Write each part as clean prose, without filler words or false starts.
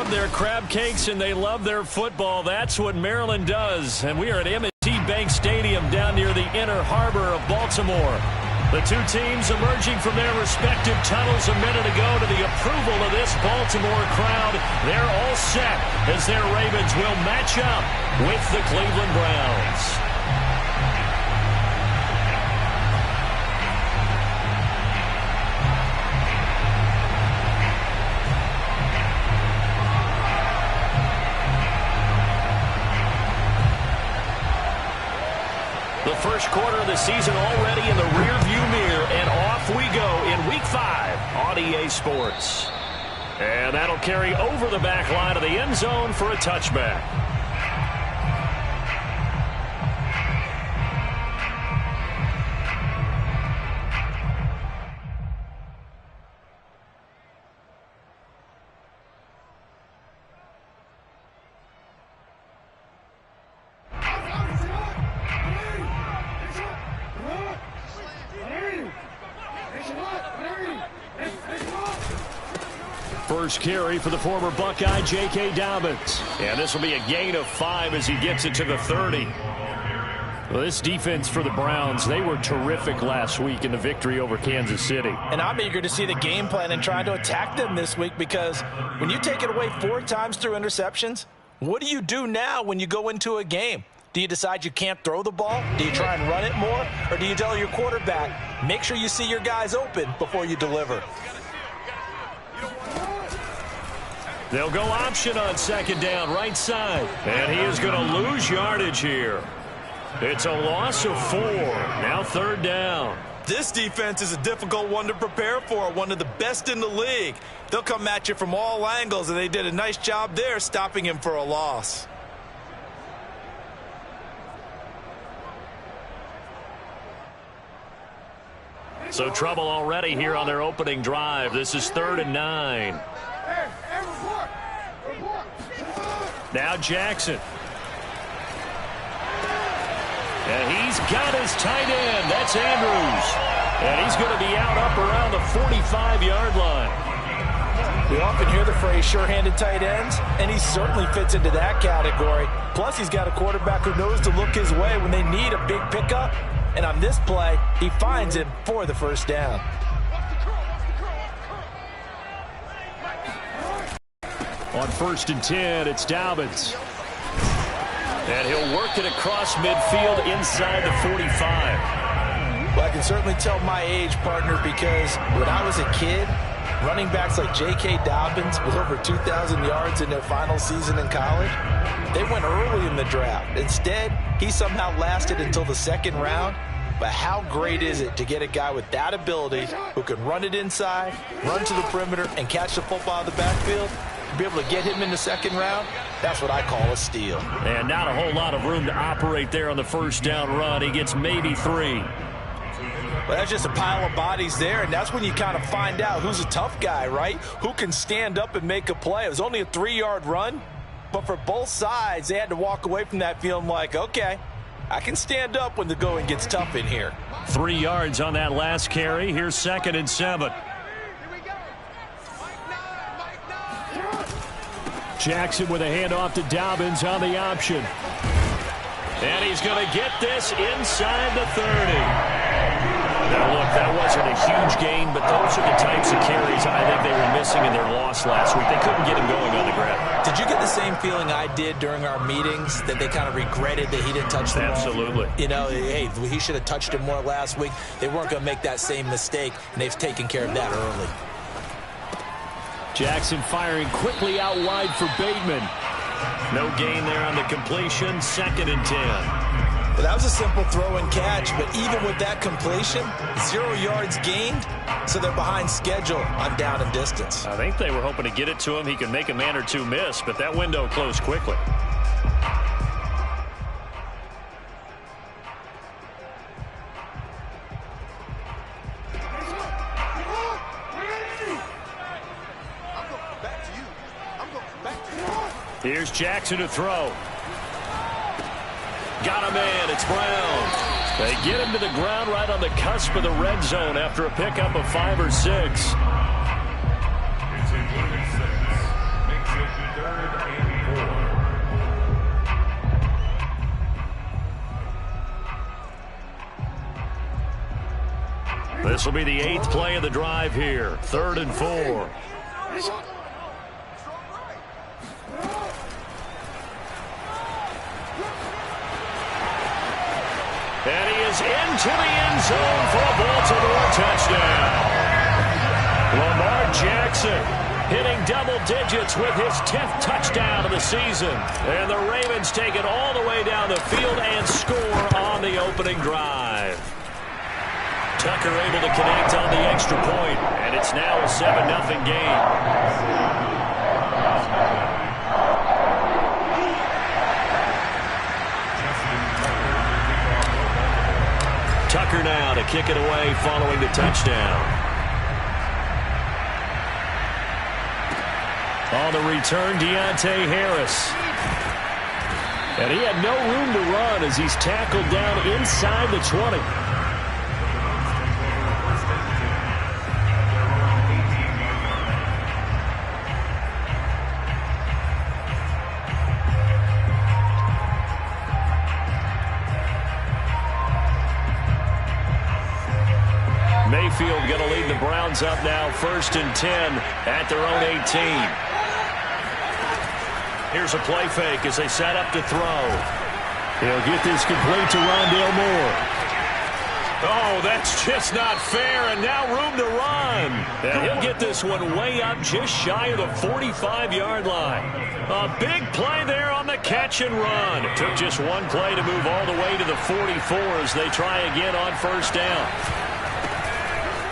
love their crab cakes and they love their football. That's what Maryland does. And we are at M&T Bank Stadium down near the Inner Harbor of Baltimore. The two teams emerging from their respective tunnels a minute ago to the approval of this Baltimore crowd. They're all set as their Ravens will match up with the Cleveland Browns. The first quarter of the season already in the rearview mirror, and off we go in Week 5 on EA Sports. And that'll carry over the back line of the end zone for a touchback. First carry for the former Buckeye, J.K. Dobbins. And this will be a gain of 5 as he gets it to the 30. Well, this defense for the Browns, they were terrific last week in the victory over Kansas City. And I'm eager to see the game plan and trying to attack them this week, because when you take it away 4 times through interceptions, what do you do now when you go into a game? Do you decide you can't throw the ball? Do you try and run it more? Or do you tell your quarterback, make sure you see your guys open before you deliver? They'll go option on second down, right side. And he is going to lose yardage here. It's a loss of 4. Now third down. This defense is a difficult one to prepare for, one of the best in the league. They'll come at you from all angles, and they did a nice job there stopping him for a loss. So trouble already here on their opening drive. This is 3rd and 9. Now Jackson. And he's got his tight end. That's Andrews. And he's going to be out up around the 45-yard line. We often hear the phrase sure-handed tight ends, and he certainly fits into that category. Plus, he's got a quarterback who knows to look his way when they need a big pickup. And on this play, he finds him for the first down. On 1st and 10, it's Dobbins. And he'll work it across midfield inside the 45. Well, I can certainly tell my age, partner, because when I was a kid, running backs like J.K. Dobbins with over 2,000 yards in their final season in college, they went early in the draft. Instead, he somehow lasted until the 2nd round. But how great is it to get a guy with that ability who can run it inside, run to the perimeter, and catch the football out of the backfield? Be able to get him in the 2nd round, that's what I call a steal. And not a whole lot of room to operate there on the first down run. He gets maybe 3. Well, that's just a pile of bodies there, and that's when you kind of find out who's a tough guy, right? Who can stand up and make a play. It was only a 3-yard run, but for both sides, they had to walk away from that feeling like, okay, I can stand up when the going gets tough in here. 3 yards on that last carry. Here's 2nd and 7. Jackson with a handoff to Dobbins on the option. And he's going to get this inside the 30. Now, look, that wasn't a huge gain, but those are the types of carries I think they were missing in their loss last week. They couldn't get him going on the ground. Did you get the same feeling I did during our meetings, that they kind of regretted that he didn't touch the ball? Absolutely. You know, hey, he should have touched him more last week. They weren't going to make that same mistake, and they've taken care of that early. Jackson firing quickly out wide for Bateman. No gain there on the completion. 2nd and 10. Well, that was a simple throw and catch, but even with that completion, 0 yards gained, so they're behind schedule on down and distance. I think they were hoping to get it to him. He could make a man or two miss, but that window closed quickly. Here's Jackson to throw. Got a man. It's Brown. They get him to the ground right on the cusp of the red zone after a pickup of 5 or 6. This will be the 8th play of the drive here. 3rd and 4. And he is into the end zone for a Baltimore touchdown. Lamar Jackson hitting double digits with his 10th touchdown of the season. And the Ravens take it all the way down the field and score on the opening drive. Tucker able to connect on the extra point, and it's now a 7-0 game. Tucker now to kick it away following the touchdown. On the return, Deontay Harris. And he had no room to run as he's tackled down inside the 20. Mayfield going to lead the Browns up now, 1st and 10 at their own 18. Here's a play fake as they set up to throw. He'll get this complete to Rondale Moore. Oh, that's just not fair, and now room to run. And he'll get this one way up just shy of the 45-yard line. A big play there on the catch and run. It took just one play to move all the way to the 44 as they try again on 1st down.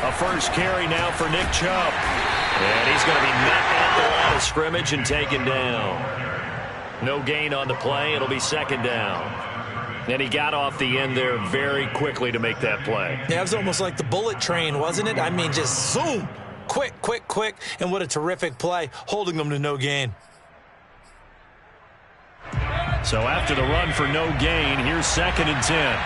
A first carry now for Nick Chubb. And he's going to be met at the line of scrimmage and taken down. No gain on the play. It'll be 2nd down. And he got off the end there very quickly to make that play. Yeah, it was almost like the bullet train, wasn't it? I mean, just zoom. Quick, quick, quick. And what a terrific play, holding them to no gain. So after the run for no gain, here's 2nd and 10.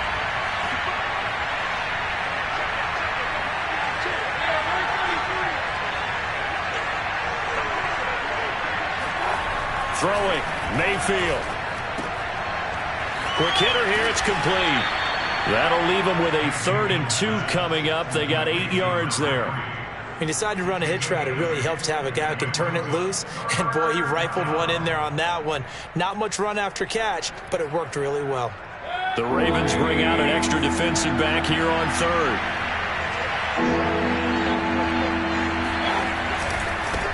Throwing, Mayfield. Quick hitter here, it's complete. That'll leave them with a 3rd and 2 coming up. They got 8 yards there. He decided to run a hitch route. It really helps to have a guy who can turn it loose. And, boy, he rifled one in there on that one. Not much run after catch, but it worked really well. The Ravens bring out an extra defensive back here on 3rd.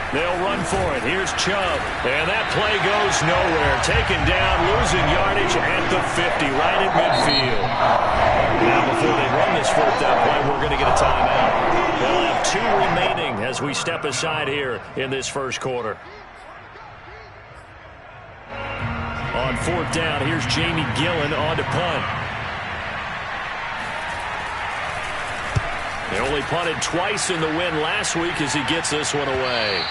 They'll run for it. Here's Chubb. And that play goes nowhere. Taken down, losing yardage at the 50, right at midfield. Now, before they run this 4th down play, we're going to get a timeout. They'll have 2 remaining as we step aside here in this 1st quarter. On 4th down, here's Jamie Gillen on to punt. They only punted twice in the win last week as he gets this one away.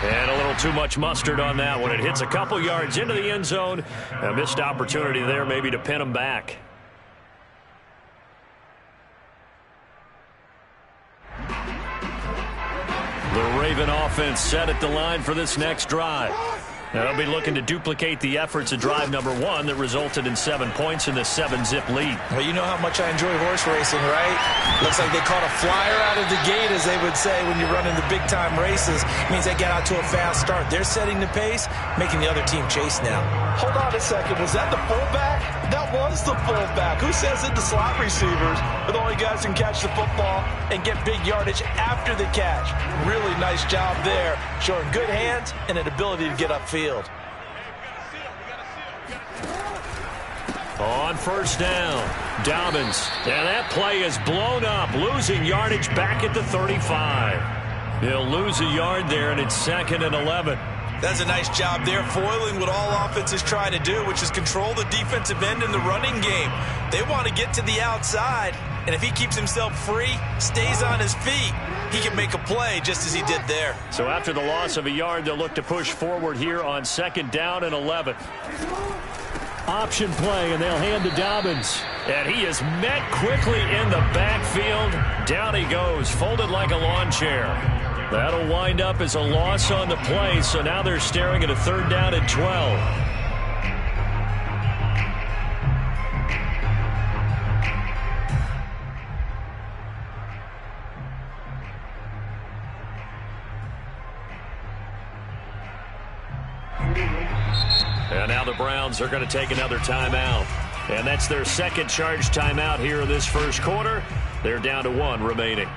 And a little too much mustard on that one. It hits a couple yards into the end zone. A missed opportunity there maybe to pin him back. The Raven offense set at the line for this next drive. Now they'll be looking to duplicate the efforts of drive number 1 that resulted in 7 points in the 7-zip lead. Well, you know how much I enjoy horse racing, right? Looks like they caught a flyer out of the gate, as they would say when you're running the big-time races. It means they get out to a fast start. They're setting the pace, making the other team chase now. Hold on a second. Was that the fullback? That was the fullback. Who says it? The slot receivers are the only guys who can catch the football and get big yardage after the catch. Really nice job there, showing good hands and an ability to get upfield. On 1st down, Dobbins. And that play is blown up, losing yardage back at the 35. He'll lose a yard there, and it's 2nd and 11. That's a nice job there, foiling what all offenses try to do, which is control the defensive end in the running game. They want to get to the outside, and if he keeps himself free, stays on his feet, he can make a play just as he did there. So after the loss of a yard, they'll look to push forward here on 2nd down and 11. Option play, and they'll hand to Dobbins. And he is met quickly in the backfield. Down he goes, folded like a lawn chair. That'll wind up as a loss on the play, so now they're staring at a 3rd down and 12. And now the Browns are going to take another timeout. And that's their second charge timeout here in this first quarter. They're down to 1 remaining.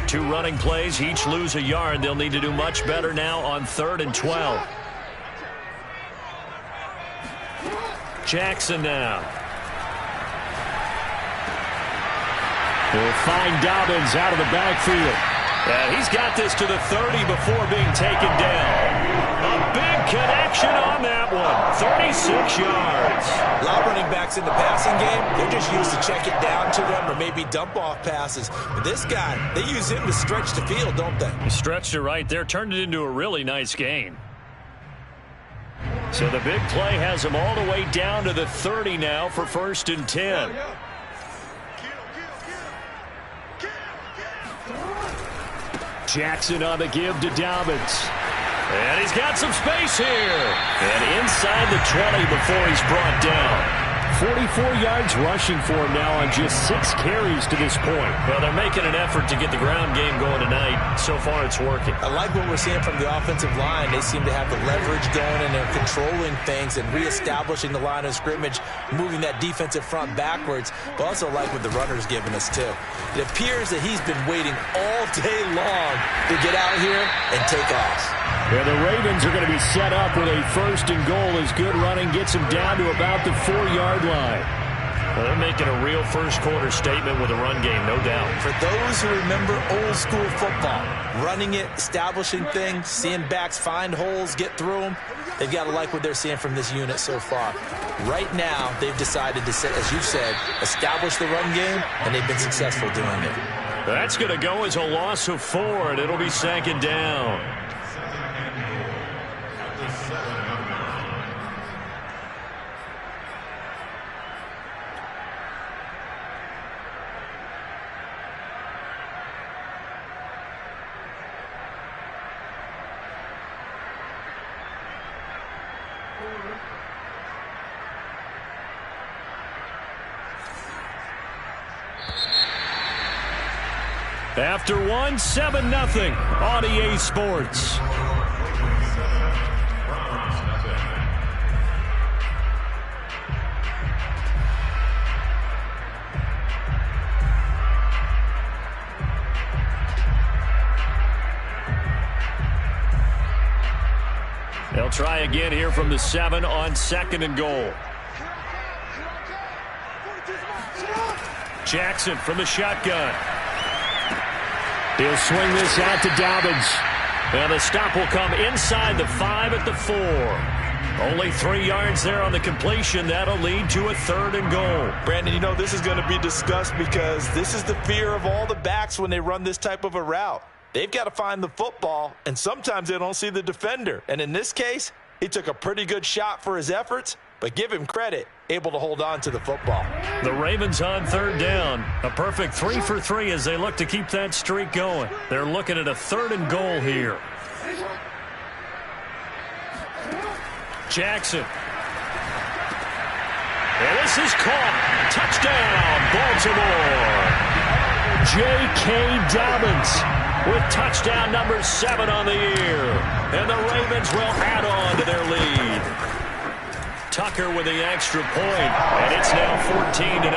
2 running plays, each lose a yard. They'll need to do much better now on 3rd and 12. Jackson now. He'll find Dobbins out of the backfield. And he's got this to the 30 before being taken down. A big connection on that one. 36 yards. A lot of running backs in the passing game, they're just used to check it down to them or maybe dump off passes. But this guy, they use him to stretch the field, don't they? He stretched it right there, turned it into a really nice gain. So the big play has him all the way down to the 30 now for 1st and 10. Jackson on the give to Dobbins. And he's got some space here. And inside the 20 before he's brought down. 44 yards rushing for him now on just 6 carries to this point. Well, they're making an effort to get the ground game going tonight. So far, it's working. I like what we're seeing from the offensive line. They seem to have the leverage going, and they're controlling things and reestablishing the line of scrimmage, moving that defensive front backwards. But also like what the runner's giving us, too. It appears that he's been waiting all day long to get out here and take off. Yeah, the Ravens are going to be set up with a 1st and goal as good running gets them down to about the 4-yard line. Well, they're making a real first quarter statement with a run game, no doubt. For those who remember old school football, running it, establishing things, seeing backs find holes, get through them, they've got to like what they're seeing from this unit so far. Right now, they've decided to, as you said, establish the run game, and they've been successful doing it. That's going to go as a loss of 4, and it'll be 2nd down. After 1, 7-0 on EA Sports. They'll try again here from the 7 on 2nd and goal. Jackson from the shotgun. He'll swing this out to Dobbins. And the stop will come inside the 5 at the 4. Only 3 yards there on the completion. That'll lead to a 3rd and goal. Brandon, you know this is going to be discussed because this is the fear of all the backs when they run this type of a route. They've got to find the football, and sometimes they don't see the defender. And in this case, he took a pretty good shot for his efforts, but give him credit, able to hold on to the football. The Ravens on 3rd down. A perfect 3 for 3 as they look to keep that streak going. They're looking at a 3rd and goal here. Jackson. And this is caught. Touchdown, Baltimore. J.K. Dobbins with touchdown number 7 on the year. And the Ravens will add on to their lead. Tucker with the extra point, and it's now 14-0.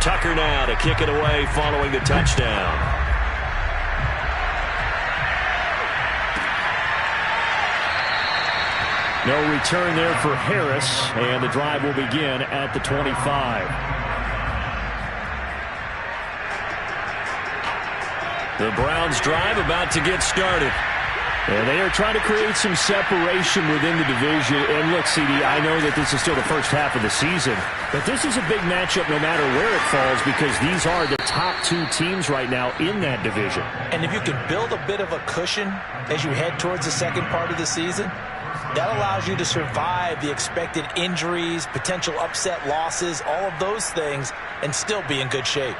Tucker now to kick it away following the touchdown. No return there for Harris, and the drive will begin at the 25. The Browns drive about to get started. And they are trying to create some separation within the division. And look, CD, I know that this is still the first half of the season, but this is a big matchup no matter where it falls because these are the top 2 teams right now in that division. And if you can build a bit of a cushion as you head towards the second part of the season, That allows you to survive the expected injuries, potential upset losses, all of those things, and still be in good shape.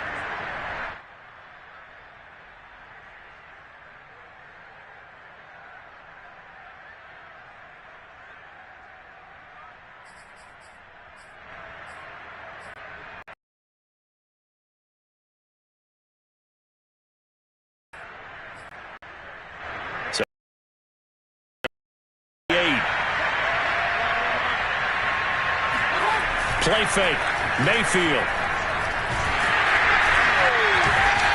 Play fake. Mayfield.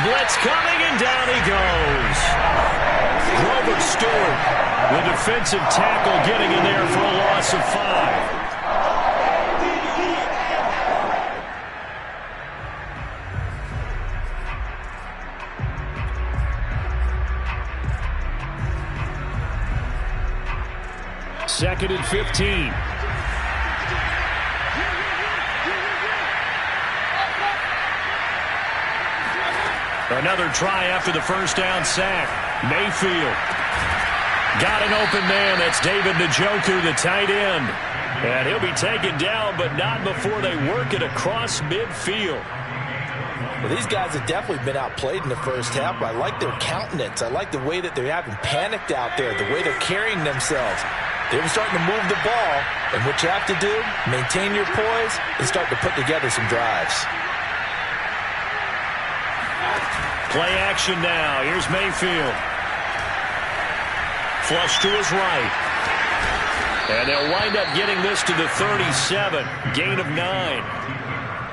Blitz coming, and down he goes. Grover Stewart, the defensive tackle, getting in there for a loss of 5. Second and 15. Another try after the first down sack. Mayfield got an open man. That's David Njoku, the tight end. And he'll be taken down, but not before they work it across midfield. Well, these guys have definitely been outplayed in the first half, but I like their countenance. I like the way that they're having panicked out there, the way they're carrying themselves. They're starting to move the ball, and what you have to do, maintain your poise and start to put together some drives. Play action now. Here's Mayfield. Flush to his right. And they'll wind up getting this to the 37. Gain of 9.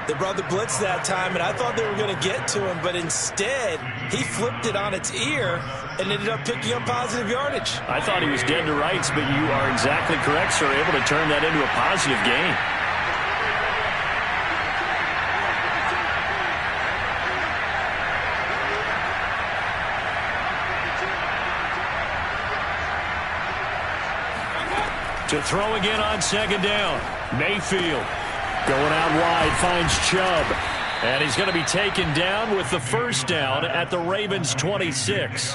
They brought the blitz that time, and I thought they were going to get to him, but instead, he flipped it on its ear and ended up picking up positive yardage. I thought he was dead to rights, but you are exactly correct, sir. Able to turn that into a positive gain. To throw again on second down. Mayfield going out wide, finds Chubb. And he's going to be taken down with the first down at the Ravens' 26.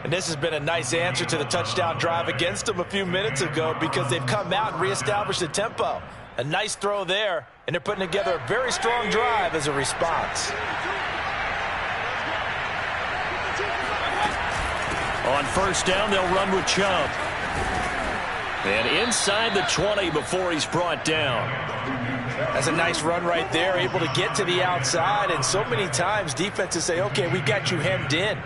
And this has been a nice answer to the touchdown drive against them a few minutes ago because they've come out and reestablished the tempo. A nice throw there, and they're putting together a very strong drive as a response. On first down, they'll run with Chubb. And inside the 20 before he's brought down. That's a nice run right there, able to get to the outside. And so many times defenses say, okay, we got you hemmed in.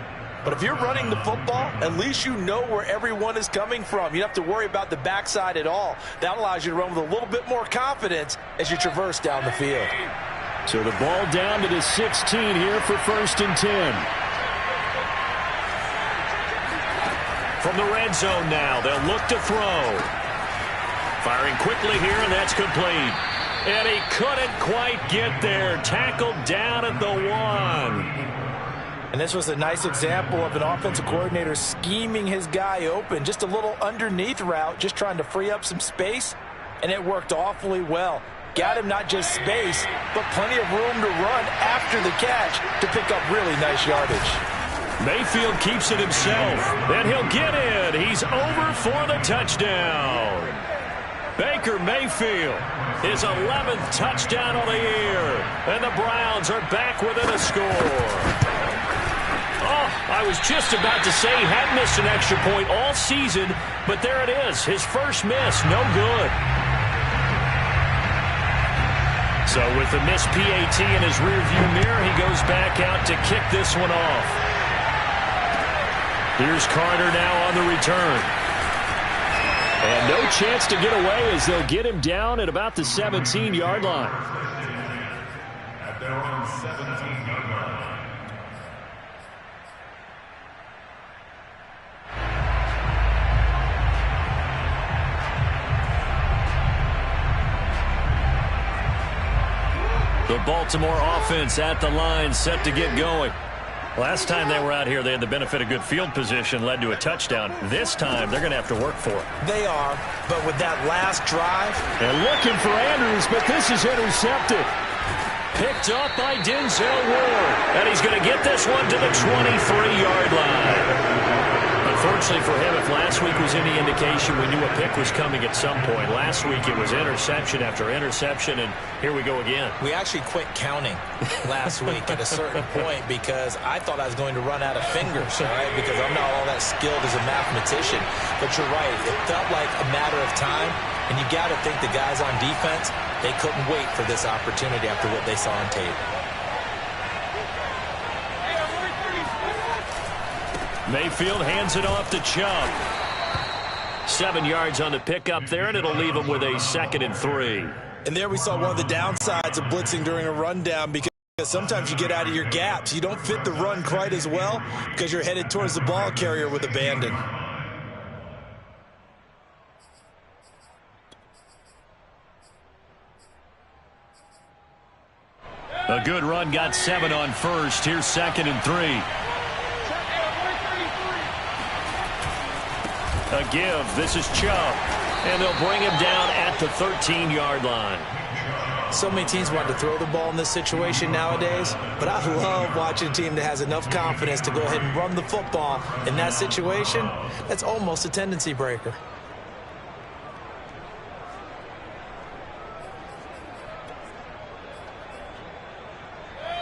But if you're running the football, at least you know where everyone is coming from. You don't have to worry about the backside at all. That allows you to run with a little bit more confidence as you traverse down the field. So the ball down to the 16 here for first and 10. From the red zone now, they'll look to throw. Firing quickly here, and that's complete. And he couldn't quite get there. Tackled down at the 1. And this was a nice example of an offensive coordinator scheming his guy open. Just a little underneath route, just trying to free up some space, and it worked awfully well. Got him not just space, but plenty of room to run after the catch to pick up really nice yardage. Mayfield keeps it himself, and he'll get in. He's over for the touchdown. Baker Mayfield, his 11th touchdown of the year, and the Browns are back within a score. Oh, I was just about to say he hadn't missed an extra point all season, but there it is, his first miss, no good. So with the missed PAT in his rearview mirror, he goes back out to kick this one off. Here's Carter now on the return. And no chance to get away as they'll get him down at about the 17-yard line. At their own 17-yard line. The Baltimore offense at the line, set to get going. Last time they were out here, they had the benefit of good field position, led to a touchdown. This time, they're going to have to work for it. They are, but with that last drive. And looking for Andrews, but this is intercepted. Picked up by Denzel Ward. And he's going to get this one to the 23-yard line. A Unfortunately for him, if last week was any indication, we knew a pick was coming at some point. Last week it was interception after interception, and here we go again. We actually quit counting last week at a certain point because I thought I was going to run out of fingers, all right, because I'm not all that skilled as a mathematician. But you're right. It felt like a matter of time, and you got to think the guys on defense, they couldn't wait for this opportunity after what they saw on tape. Mayfield hands it off to Chubb. 7 yards on the pickup there, and it'll leave him with a 2nd and 3. And there we saw one of the downsides of blitzing during a rundown because sometimes you get out of your gaps. You don't fit the run quite as well because you're headed towards the ball carrier with abandon. A good run, got 7 on first. Here's 2nd and 3. A give. This is Chubb. And they'll bring him down at the 13-yard line. So many teams want to throw the ball in this situation nowadays, but I love watching a team that has enough confidence to go ahead and run the football in that situation. That's almost a tendency breaker.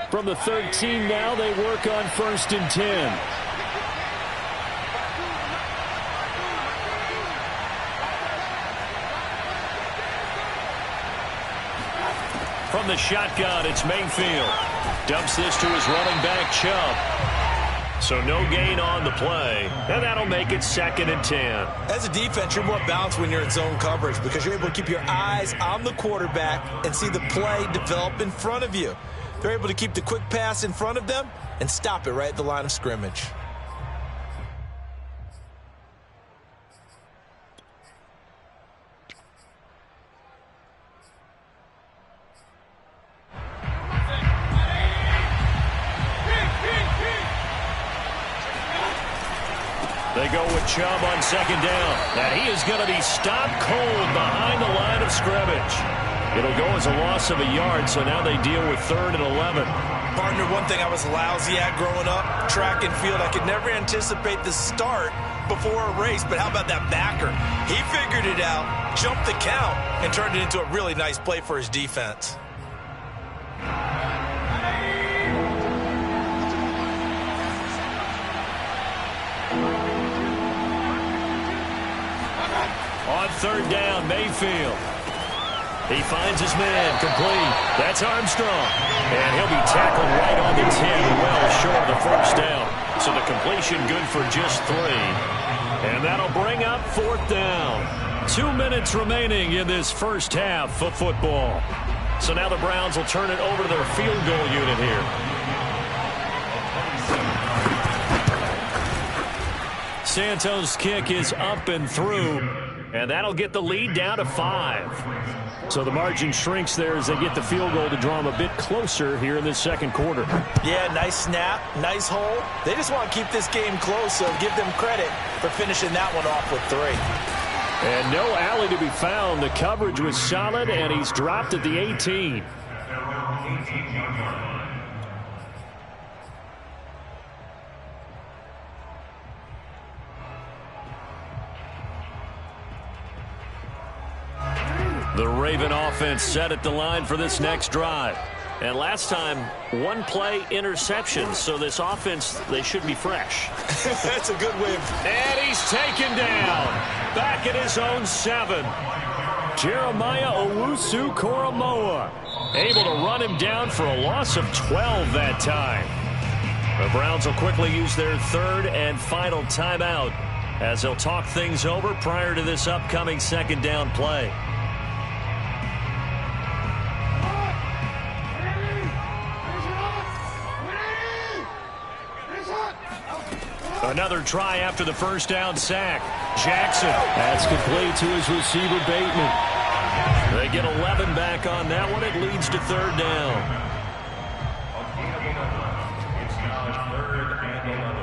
From the 13 now, they work on 1st and 10. From the shotgun, it's Mayfield. Dumps this to his running back, Chubb. So no gain on the play, and that'll make it 2nd and 10. As a defense, you're more balanced when you're in zone coverage because you're able to keep your eyes on the quarterback and see the play develop in front of you. They're able to keep the quick pass in front of them and stop it right at the line of scrimmage. They go with Chubb on 2nd down. And he is going to be stopped cold behind the line of scrimmage. It'll go as a loss of a yard, so now they deal with 3rd and 11. Partner, one thing I was lousy at growing up, track and field, I could never anticipate the start before a race, but how about that backer? He figured it out, jumped the count, and turned it into a really nice play for his defense. On 3rd down, Mayfield. He finds his man, complete. That's Armstrong. And he'll be tackled right on the 10, well short of the 1st down. So the completion good for just 3. And that'll bring up 4th down. 2 minutes remaining in this first half of football. So now the Browns will turn it over to their field goal unit here. Santos' kick is up and through. And that'll get the lead down to 5. So the margin shrinks there as they get the field goal to draw them a bit closer here in this 2nd quarter. Yeah, nice snap, nice hole. They just want to keep this game close, so give them credit for finishing that one off with 3. And no alley to be found. The coverage was solid, and he's dropped at the 18. The Raven offense set at the line for this next drive. And last time, 1-play interception. So this offense, they should be fresh. That's a good way of... And he's taken down. Back at his own 7. Jeremiah Owusu-Koramoah able to run him down for a loss of 12 that time. The Browns will quickly use their 3rd and final timeout as they'll talk things over prior to this upcoming 2nd down play. Another try after the 1st down sack. Jackson. That's complete to his receiver, Bateman. They get 11 back on that one. It leads to 3rd down. It's now 3rd and 11.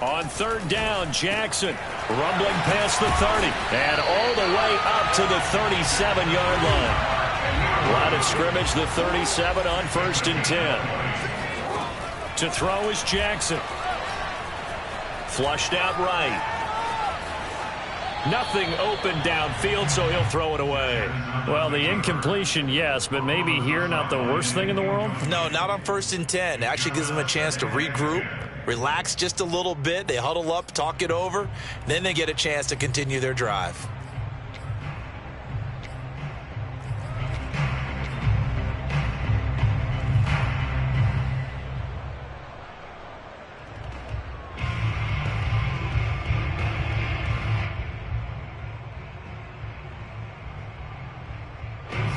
On third down, Jackson rumbling past the 30 and all the way up to the 37-yard line. Line of scrimmage, the 37 on 1st and 10. To throw is Jackson. Flushed out right. Nothing open downfield, so he'll throw it away. Well, the incompletion, yes, but maybe here not the worst thing in the world? No, not on 1st and 10. It actually gives them a chance to regroup, relax just a little bit. They huddle up, talk it over, then they get a chance to continue their drive.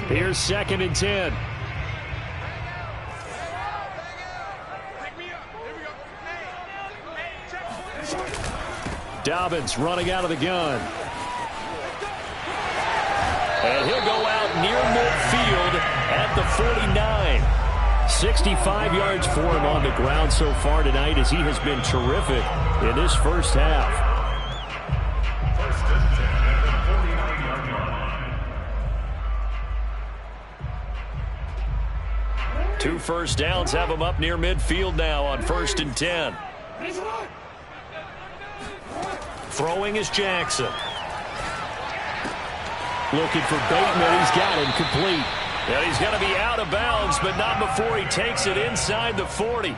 Here's 2nd and 10. Dobbins running out of the gun. And he'll go out near midfield at the 49. 65 yards for him on the ground so far tonight as he has been terrific in this first half. Two first downs have him up near midfield now on 1st and 10. Throwing is Jackson. Looking for Bateman. He's got him complete. And he's going to be out of bounds, but not before he takes it inside the 40.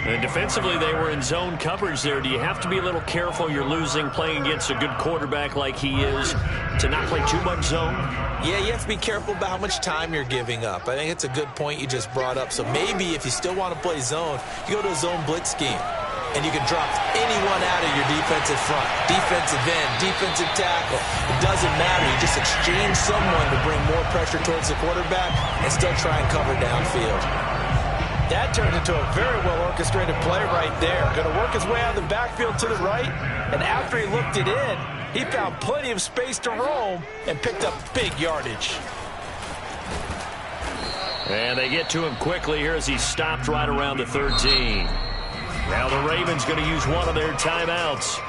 And defensively, they were in zone coverage there. Do you have to be a little careful? You're losing playing against a good quarterback like he is to not play too much zone? Yeah, you have to be careful about how much time you're giving up. I think it's a good point you just brought up. So maybe if you still want to play zone, you go to a zone blitz scheme. And you can drop anyone out of your defensive front. Defensive end, defensive tackle. It doesn't matter. You just exchange someone to bring more pressure towards the quarterback and still try and cover downfield. That turned into a very well-orchestrated play right there. Going to work his way out of the backfield to the right. And after he looked it in, he found plenty of space to roam and picked up big yardage. And they get to him quickly here as he stopped right around the 13. Now the Ravens going to use one of their timeouts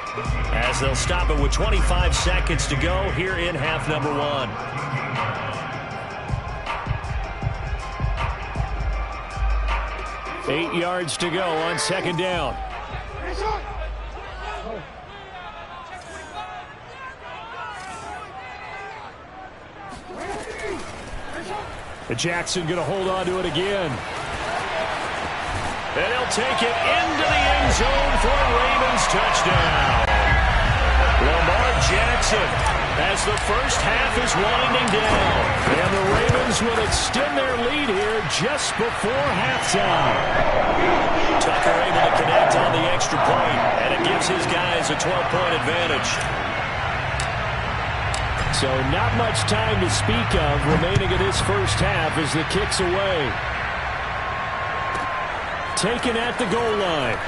as they'll stop it with 25 seconds to go here in half number 1. Eight yards to go on 2nd down. Jackson going to hold on to it again. And he'll take it into the end zone for a Ravens touchdown. Lamar Jackson as the first half is winding down. And the Ravens will extend their lead here just before halftime. Tucker able to connect on the extra point, and it gives his guys a 12-point advantage. So not much time to speak of remaining in this first half as the kick's away. Taken at the goal line.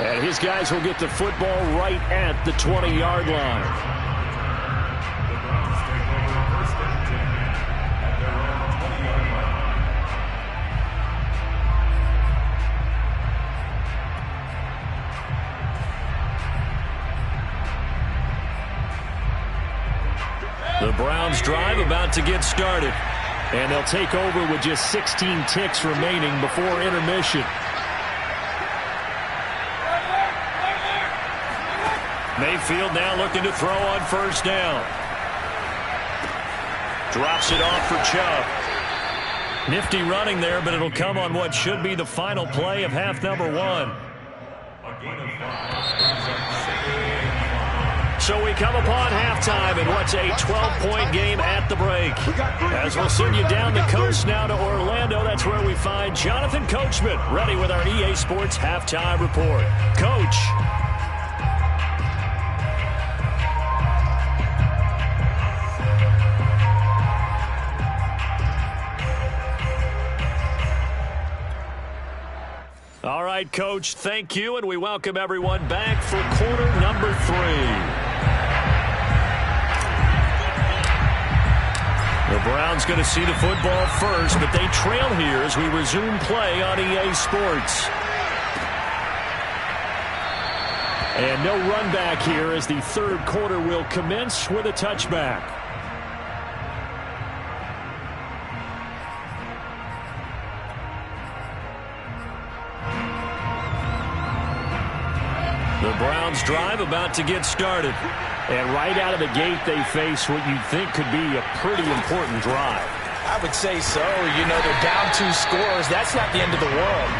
And his guys will get the football right at the 20-yard line. The Browns drive about to get started. And they'll take over with just 16 ticks remaining before intermission. Mayfield now looking to throw on first down. Drops it off for Chubb. Nifty running there, but it'll come on what should be the final play of half number 1. So we come upon halftime in what's a 12-point game at the break. As we'll send you down the coast now to Orlando, that's where we find Jonathan Coachman ready with our EA Sports Halftime Report. Coach. All right, Coach, thank you, and we welcome everyone back for quarter number 3. Browns going to see the football first, but they trail here as we resume play on EA Sports. And no run back here as the third quarter will commence with a touchback. The Browns drive about to get started. And right out of the gate, they face what you'd think could be a pretty important drive. I would say so. You know, they're down 2 scores. That's not the end of the world.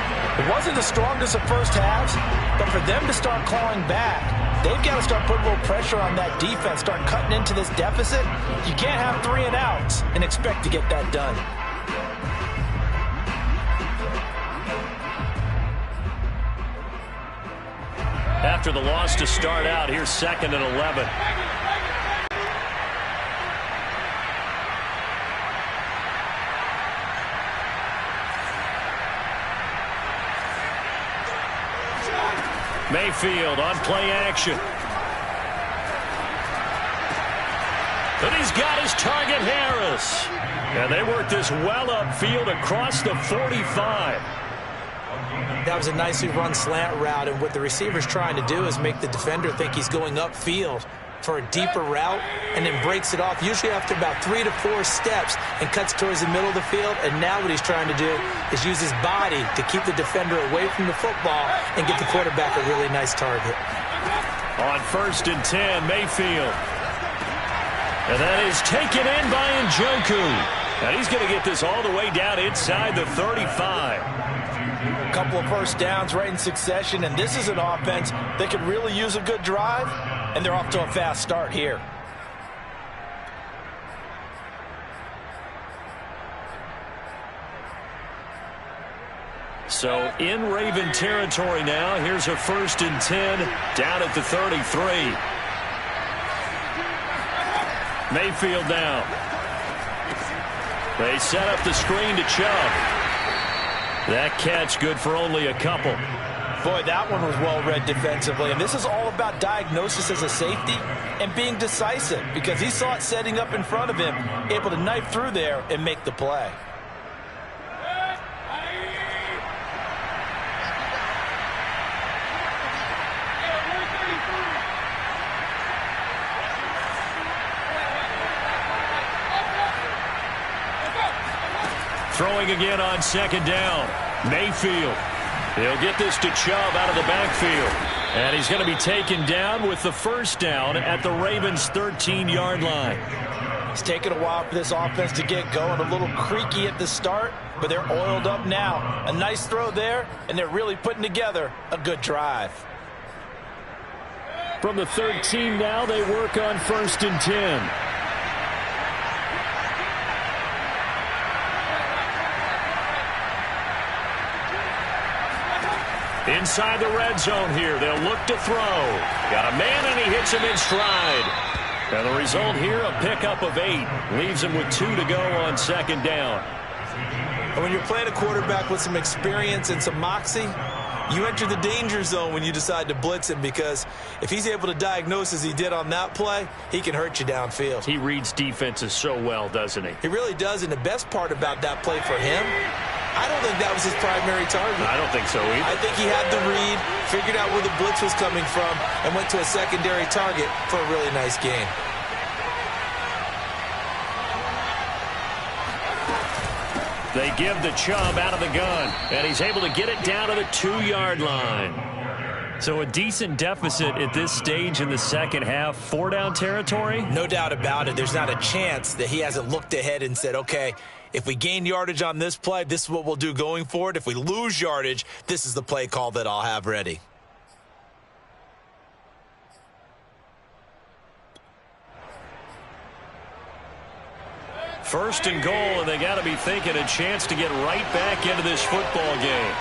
It wasn't the strongest of first halves, but for them to start clawing back, they've got to start putting a little pressure on that defense, start cutting into this deficit. You can't have 3 and outs and expect to get that done. After the loss to start out, here's 2nd and 11. Mayfield on play action. And he's got his target, Harris. And they work this well upfield across the 45. That was a nicely run slant route, and what the receiver's trying to do is make the defender think he's going upfield for a deeper route and then breaks it off, usually after about 3 to 4 steps, and cuts towards the middle of the field. And now what he's trying to do is use his body to keep the defender away from the football and get the quarterback a really nice target. On 1st and 10, Mayfield. And that is taken in by Njoku. And he's going to get this all the way down inside the 35. A couple of first downs right in succession, and this is an offense that could really use a good drive, and they're off to a fast start here. So in Raven territory now. Here's a 1st and 10 down at the 33. Mayfield now. They set up the screen to Chubb. That catch good for only a couple. Boy, that one was well read defensively. And this is all about diagnosis as a safety and being decisive, because he saw it setting up in front of him, able to knife through there and make the play. Throwing again on 2nd down. Mayfield. He'll get this to Chubb out of the backfield. And he's going to be taken down with the 1st down at the Ravens' 13-yard line. It's taken a while for this offense to get going. A little creaky at the start, but they're oiled up now. A nice throw there, and they're really putting together a good drive. From the 13 now, they work on 1st and 10. Inside the red zone here, they'll look to throw. Got a man, and he hits him in stride. And the result here, a pickup of 8. Leaves him with 2 to go on 2nd down. And when you're playing a quarterback with some experience and some moxie, you enter the danger zone when you decide to blitz him, because if he's able to diagnose as he did on that play, he can hurt you downfield. He reads defenses so well, doesn't he? He really does, and the best part about that play for him, I don't think that was his primary target. I don't think so either. I think he had the read, figured out where the blitz was coming from, and went to a secondary target for a really nice gain. They give the Chubb out of the gun, and he's able to get it down to the 2-yard line. So a decent deficit at this stage in the second half. 4-down territory? No doubt about it. There's not a chance that he hasn't looked ahead and said, okay, if we gain yardage on this play, this is what we'll do going forward. If we lose yardage, this is the play call that I'll have ready. First and goal, and they got to be thinking a chance to get right back into this football game.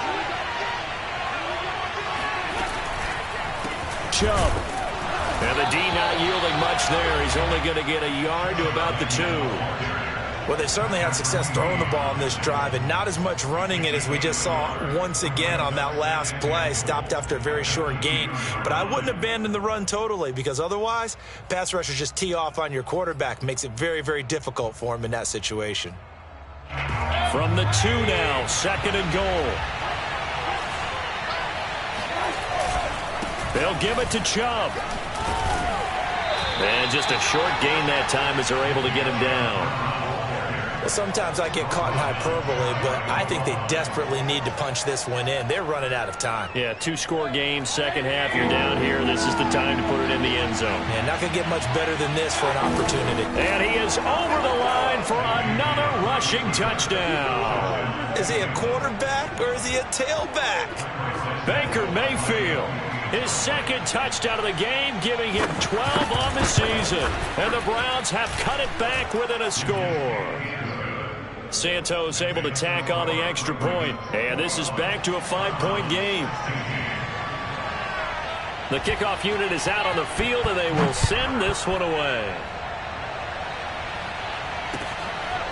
Chubb. And the D not yielding much there. He's only going to get a yard to about the 2. Well, they certainly had success throwing the ball on this drive and not as much running it as we just saw once again on that last play. Stopped after a very short gain. But I wouldn't abandon the run totally because otherwise, pass rushers just tee off on your quarterback. Makes it very, very difficult for him in that situation. From the 2 now, 2nd and goal. They'll give it to Chubb. And just a short gain that time as they're able to get him down. Sometimes I get caught in hyperbole, but I think they desperately need to punch this one in. They're running out of time. Yeah, 2-score game, second half, you're down here. This is the time to put it in the end zone. And not going to get much better than this for an opportunity. And he is over the line for another rushing touchdown. Is he a quarterback or is he a tailback? Baker Mayfield. His second touchdown of the game, giving him 12 on the season. And the Browns have cut it back within a score. Santos able to tack on the extra point. And this is back to a 5-point game. The kickoff unit is out on the field, and they will send this one away.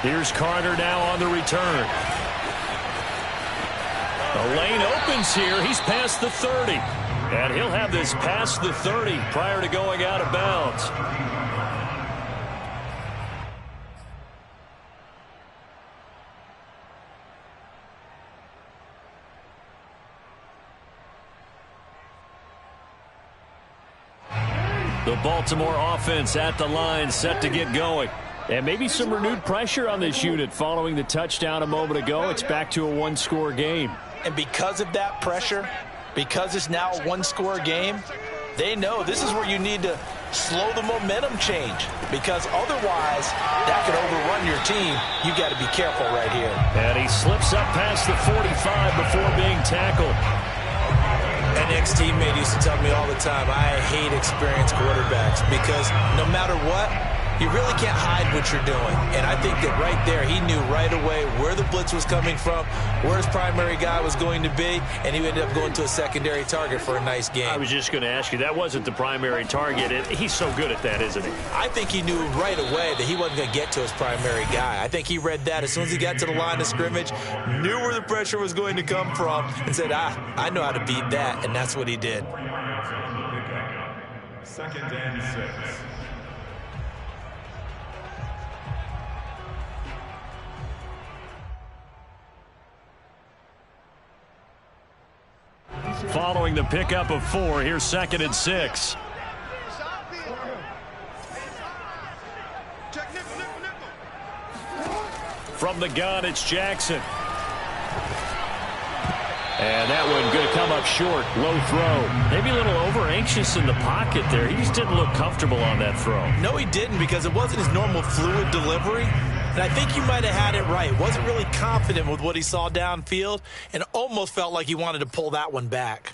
Here's Carter now on the return. The lane opens here. He's past the 30. And he'll have this past the 30 prior to going out of bounds. The Baltimore offense at the line, set to get going. And maybe some renewed pressure on this unit following the touchdown a moment ago. It's back to a 1-score game. And because of that pressure, because it's now a 1-score game, they know this is where you need to slow the momentum change. Because otherwise, that could overrun your team. You've got to be careful right here. And he slips up past the 45 before being tackled. An ex-teammate used to tell me all the time, I hate experienced quarterbacks because no matter what, you really can't hide what you're doing. And I think that right there, he knew right away where the blitz was coming from, where his primary guy was going to be, and he ended up going to a secondary target for a nice game. I was just going to ask you, that wasn't the primary target. He's so good at that, isn't he? I think he knew right away that he wasn't going to get to his primary guy. I think he read that as soon as he got to the line of scrimmage, knew where the pressure was going to come from, and said, I know how to beat that, and that's what he did. 2nd and 6. Following the pickup of 4, here's 2nd and 6. From the gun, it's Jackson. And that one going to come up short. Low throw. Maybe a little over-anxious in the pocket there. He just didn't look comfortable on that throw. No, he didn't, because it wasn't his normal fluid delivery. And I think you might have had it right. Wasn't really confident with what he saw downfield and almost felt like he wanted to pull that one back.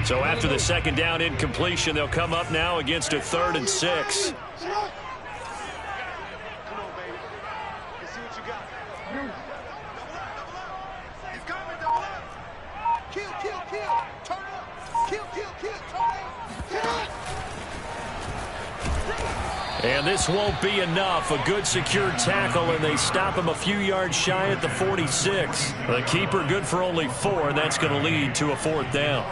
So after the second down incompletion, they'll come up now against a 3rd and 6. And this won't be enough. A good secured tackle, and they stop him a few yards shy at the 46. The keeper good for only 4, and that's going to lead to a 4th down.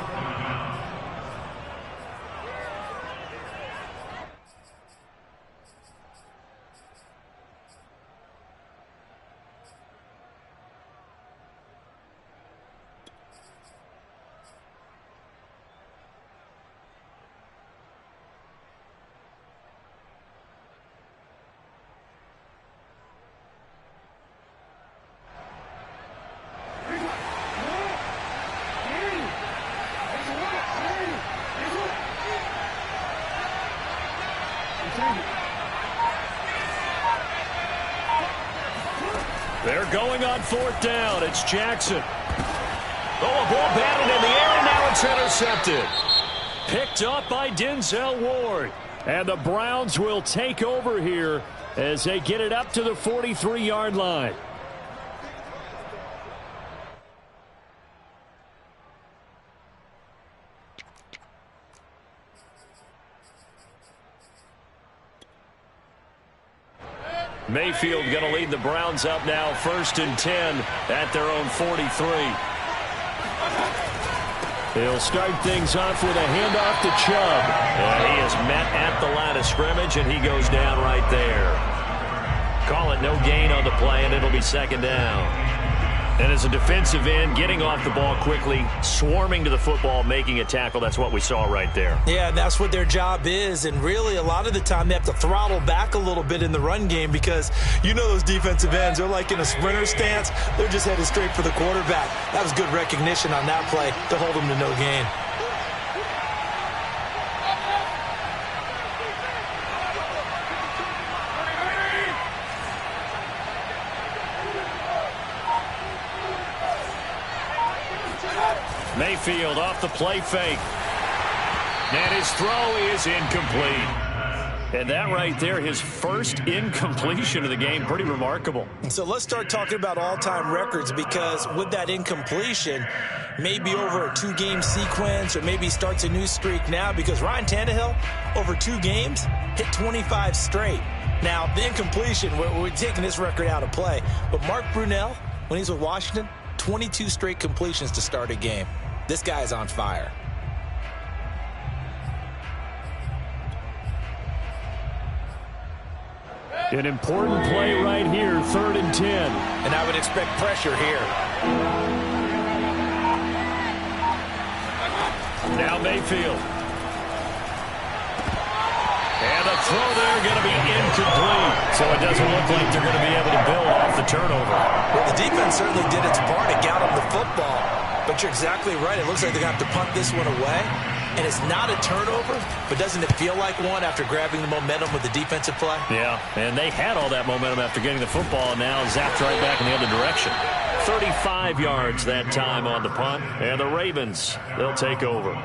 They're going on 4th down. It's Jackson. Oh, a ball batted in the air, and now it's intercepted. Picked up by Denzel Ward. And the Browns will take over here as they get it up to the 43-yard line. Mayfield going to lead the Browns up now, 1st and 10 at their own 43. He'll start things off with a handoff to Chubb. He is met at the line of scrimmage, and he goes down right there. Call it no gain on the play, and it'll be 2nd down. And as a defensive end, getting off the ball quickly, swarming to the football, making a tackle, that's what we saw right there. Yeah, that's what their job is. And really, a lot of the time, they have to throttle back a little bit in the run game because you know those defensive ends, they're like in a sprinter stance. They're just headed straight for the quarterback. That was good recognition on that play to hold them to no gain. Mayfield off the play fake. And his throw is incomplete. And that right there, his first incompletion of the game, pretty remarkable. So let's start talking about all-time records because with that incompletion, maybe over a 2-game sequence or maybe starts a new streak now because Ryan Tannehill, over 2 games, hit 25 straight. Now, the incompletion, we're taking this record out of play. But Mark Brunell, when he's with Washington, 22 straight completions to start a game. This guy is on fire. An important play right here, 3rd and 10. And I would expect pressure here. Now Mayfield. And the throw there going to be incomplete. So it doesn't look like they're going to be able to build off the turnover. Well, the defense certainly did its part to get them the football. But you're exactly right. It looks like they're going to have to punt this one away. And it's not a turnover, but doesn't it feel like one after grabbing the momentum with the defensive play? Yeah, and they had all that momentum after getting the football, and now zapped right back in the other direction. 35 yards that time on the punt, and the Ravens, they'll take over.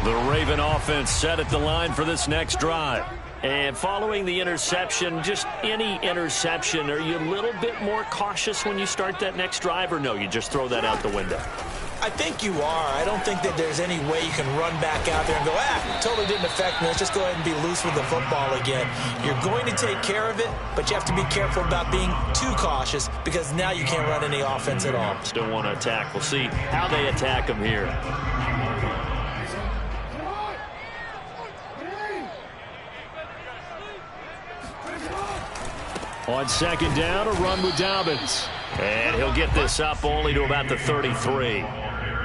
The Raven offense set at the line for this next drive. And following the interception, just any interception, are you a little bit more cautious when you start that next drive, or no, you just throw that out the window? I think you are. I don't think that there's any way you can run back out there and go, totally didn't affect me. Let's just go ahead and be loose with the football again. You're going to take care of it, but you have to be careful about being too cautious because now you can't run any offense at all. Still want to attack. We'll see how they attack them here. On 2nd down, a run with Dobbins. And he'll get this up only to about the 33.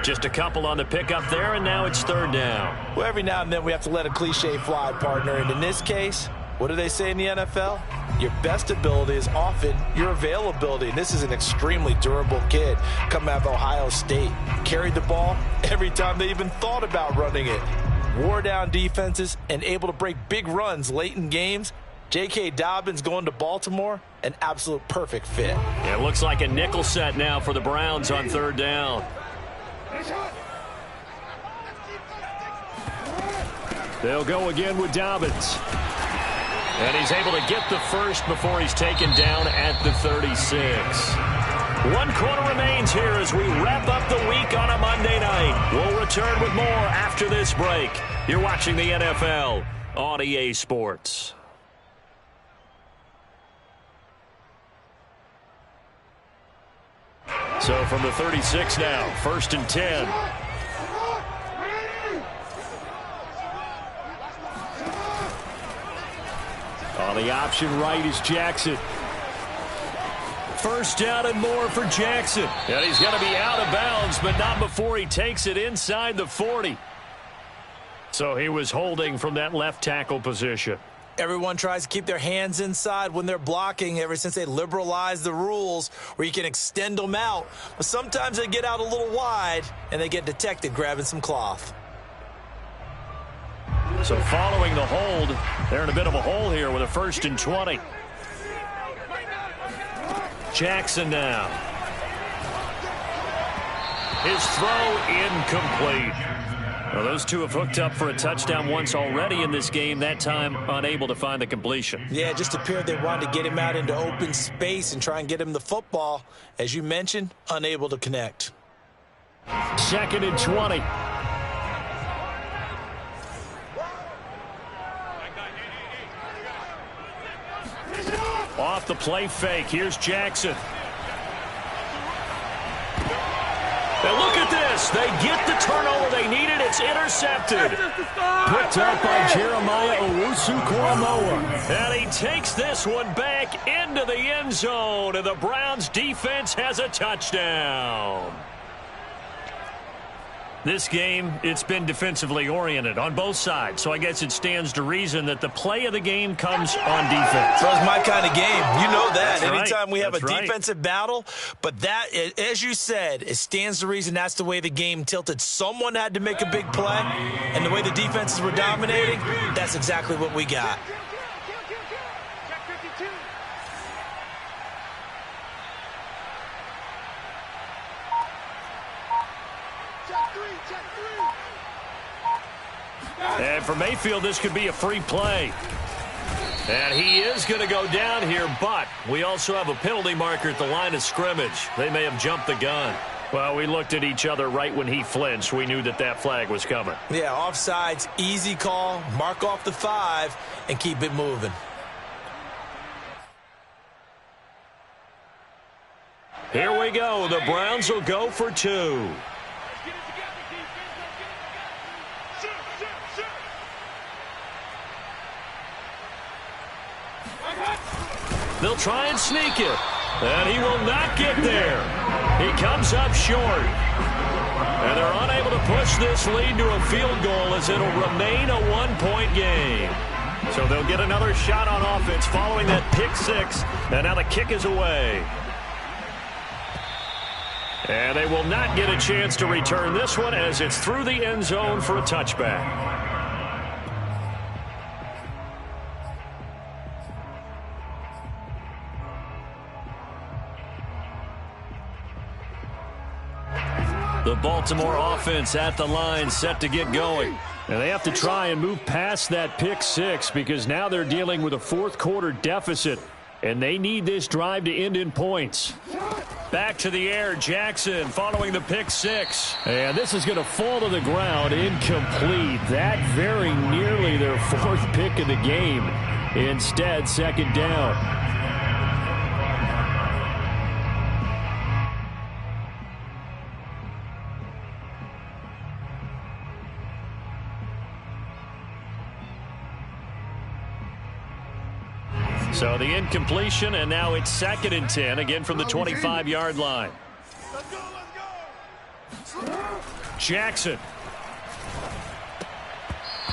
Just a couple on the pickup there, and now it's 3rd down. Well, every now and then we have to let a cliche fly, partner. And in this case, what do they say in the NFL? Your best ability is often your availability. And this is an extremely durable kid coming out of Ohio State. Carried the ball every time they even thought about running it. Wore down defenses and able to break big runs late in games. J.K. Dobbins going to Baltimore, an absolute perfect fit. It looks like a nickel set now for the Browns on 3rd down. They'll go again with Dobbins. And he's able to get the first before he's taken down at the 36. 1 quarter remains here as we wrap up the week on a Monday night. We'll return with more after this break. You're watching the NFL on EA Sports. So from the 36 now, 1st and 10. On the option right is Jackson. 1st down and more for Jackson. And he's going to be out of bounds, but not before he takes it inside the 40. So he was holding from that left tackle position. Everyone tries to keep their hands inside when they're blocking ever since they liberalized the rules where you can extend them out. But sometimes they get out a little wide and they get detected grabbing some cloth. So following the hold, they're in a bit of a hole here with a 1st and 20. Jackson now. His throw incomplete. Well, those two have hooked up for a touchdown once already in this game, that time unable to find the completion. Yeah, it just appeared they wanted to get him out into open space and try and get him the football. As you mentioned, unable to connect. 2nd and 20. Off the play fake, here's Jackson. And look at this. They get the turnover they needed. It's intercepted. Picked up by Jeremiah Owusu-Koramoah. And he takes this one back into the end zone. And the Browns defense has a touchdown. This game, it's been defensively oriented on both sides. So I guess it stands to reason that the play of the game comes on defense. That's my kind of game. You know that. That's Anytime right. we have That's a right. defensive battle. But that, as you said, it stands to reason that's the way the game tilted. Someone had to make a big play. And the way the defenses were dominating, that's exactly what we got. And for Mayfield, this could be a free play. And he is going to go down here, but we also have a penalty marker at the line of scrimmage. They may have jumped the gun. Well, we looked at each other right when he flinched. We knew that that flag was coming. Yeah, offsides, easy call, mark off the 5, and keep it moving. Here we go. The Browns will go for 2. They'll try and sneak it. And he will not get there. He comes up short. And they're unable to push this lead to a field goal as it'll remain a 1-point game. So they'll get another shot on offense following that pick 6. And now the kick is away. And they will not get a chance to return this one as it's through the end zone for a touchback. The Baltimore offense at the line set to get going. And they have to try and move past that pick 6 because now they're dealing with a 4th quarter deficit. And they need this drive to end in points. Back to the air, Jackson following the pick 6. And this is going to fall to the ground, incomplete. That very nearly their 4th pick of the game. Instead, 2nd down. So the incompletion, and now it's 2nd and 10, again from the 25-yard line. Jackson.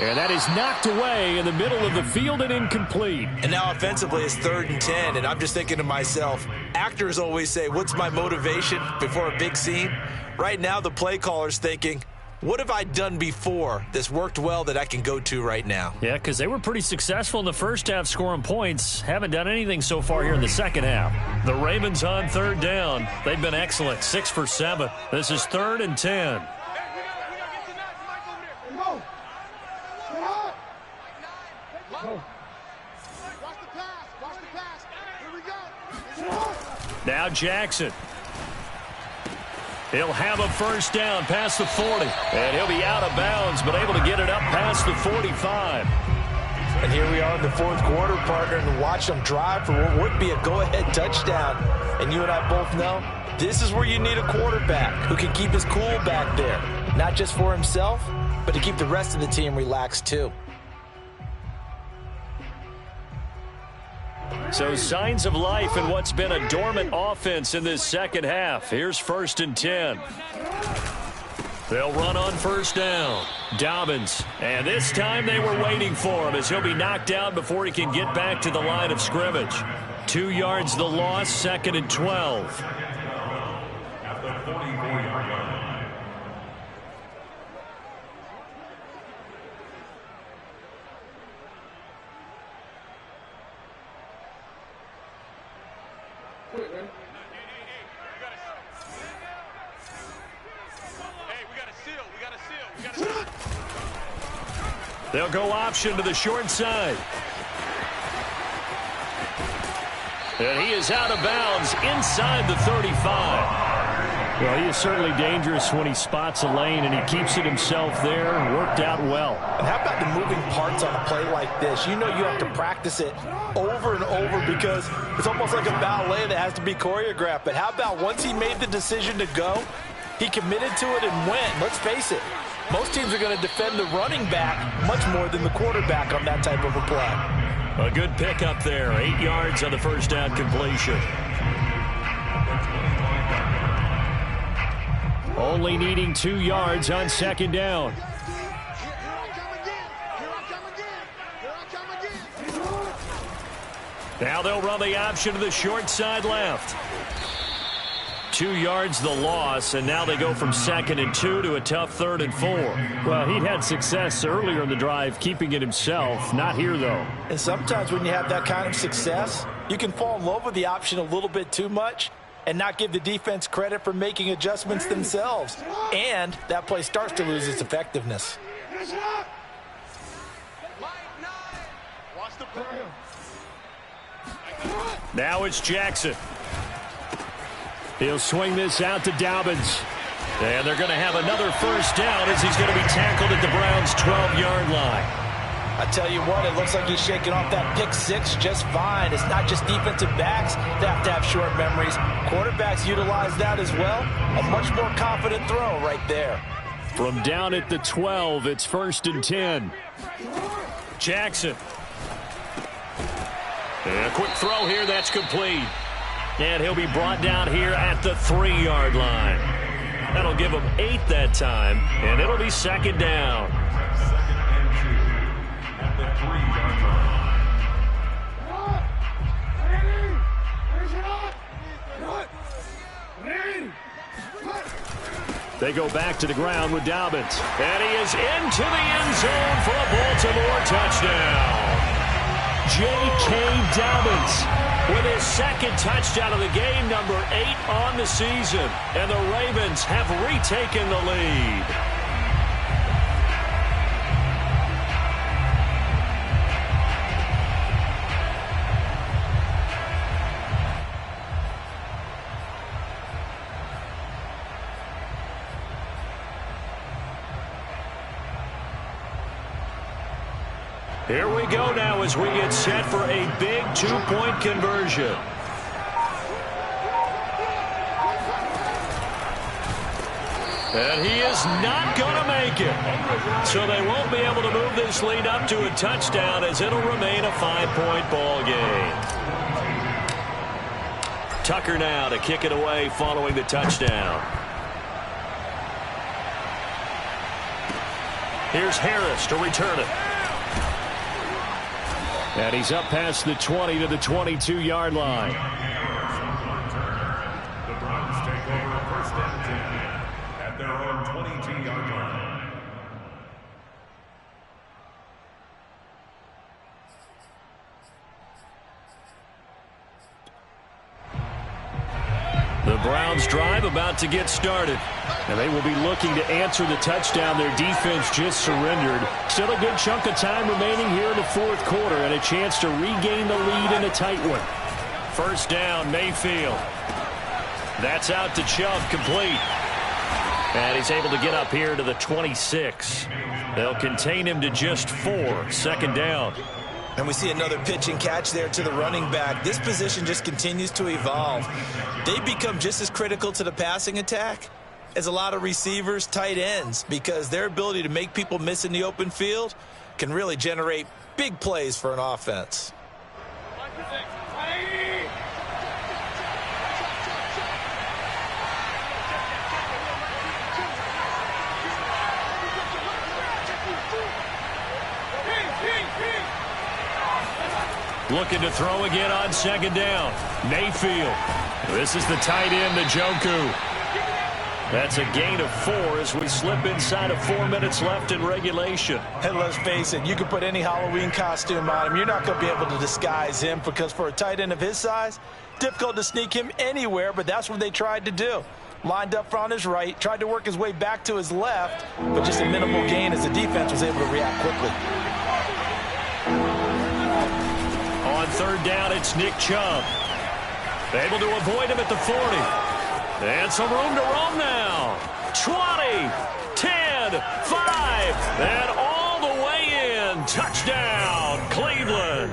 And that is knocked away in the middle of the field and incomplete. And now offensively it's 3rd and 10, and I'm just thinking to myself, actors always say, what's my motivation before a big scene? Right now the play caller's thinking, what have I done before that's worked well that I can go to right now? Yeah, because they were pretty successful in the first half scoring points. Haven't done anything so far here in the second half. The Ravens on 3rd down. They've been excellent, 6 for 7. This is 3rd and 10. Now Jackson. He'll have a 1st down past the 40. And he'll be out of bounds, but able to get it up past the 45. And here we are in the 4th quarter, partner, and watch them drive for what would be a go-ahead touchdown. And you and I both know this is where you need a quarterback who can keep his cool back there. Not just for himself, but to keep the rest of the team relaxed too. So signs of life in what's been a dormant offense in this second half. Here's 1st and 10. They'll run on 1st down. Dobbins. And this time they were waiting for him as he'll be knocked down before he can get back to the line of scrimmage. 2 yards the loss, 2nd and 12. At the 44-yard line. They'll go option to the short side. And he is out of bounds inside the 35. Well, he is certainly dangerous when he spots a lane, and he keeps it himself there. Worked out well. And how about the moving parts on a play like this? You know you have to practice it over and over because it's almost like a ballet that has to be choreographed. But how about once he made the decision to go, he committed to it and went. Let's face it, most teams are going to defend the running back much more than the quarterback on that type of a play. A good pickup there. 8 yards on the first down completion. Only needing 2 yards on second down. Now they'll run the option to the short side left. 2 yards the loss, and now they go from 2nd and 2 to a tough 3rd and 4. Well, he had success earlier in the drive keeping it himself. Not here, though. And sometimes when you have that kind of success, you can fall in love with the option a little bit too much and not give the defense credit for making adjustments themselves. And that play starts to lose its effectiveness. Now it's Jackson. He'll swing this out to Dobbins. And they're going to have another first down as he's going to be tackled at the Browns' 12-yard line. I tell you what, it looks like he's shaking off that pick six just fine. It's not just defensive backs that have to have short memories. Quarterbacks utilize that as well. A much more confident throw right there. From down at the 12, it's 1st and 10. Jackson. And a quick throw here, that's complete. And he'll be brought down here at the 3-yard line. That'll give him 8 that time, and it'll be 2nd down. They go back to the ground with Dobbins. And he is into the end zone for a Baltimore touchdown. J.K. Dobbins with his 2nd touchdown of the game, number 8 on the season. And the Ravens have retaken the lead. Here we go now as we get set for a big 2-point conversion. And he is not going to make it. So they won't be able to move this lead up to a touchdown as it'll remain a 5-point ball game. Tucker now to kick it away following the touchdown. Here's Harris to return it. And he's up past the 20 to the 22-yard line. The Browns take over 1st and 10 at their own 22-yard line. The Browns drive about to get started. And they will be looking to answer the touchdown their defense just surrendered. Still a good chunk of time remaining here in the 4th quarter and a chance to regain the lead in a tight one. 1st down, Mayfield. That's out to Chubb, complete. And he's able to get up here to the 26. They'll contain him to just 4. 2nd down. And we see another pitch and catch there to the running back. This position just continues to evolve. They become just as critical to the passing attack as a lot of receivers, tight ends, because their ability to make people miss in the open field can really generate big plays for an offense. Looking to throw again on 2nd down. Mayfield. This is the tight end, Njoku. That's a gain of 4 as we slip inside of 4 minutes left in regulation. And let's face it, you can put any Halloween costume on him. You're not going to be able to disguise him because for a tight end of his size, difficult to sneak him anywhere, but that's what they tried to do. Lined up on his right, tried to work his way back to his left, but just a minimal gain as the defense was able to react quickly. third down, it's Nick Chubb. Able to avoid him at the 40. And some room to roam now. 20, 10, 5, and all the way in. Touchdown, Cleveland.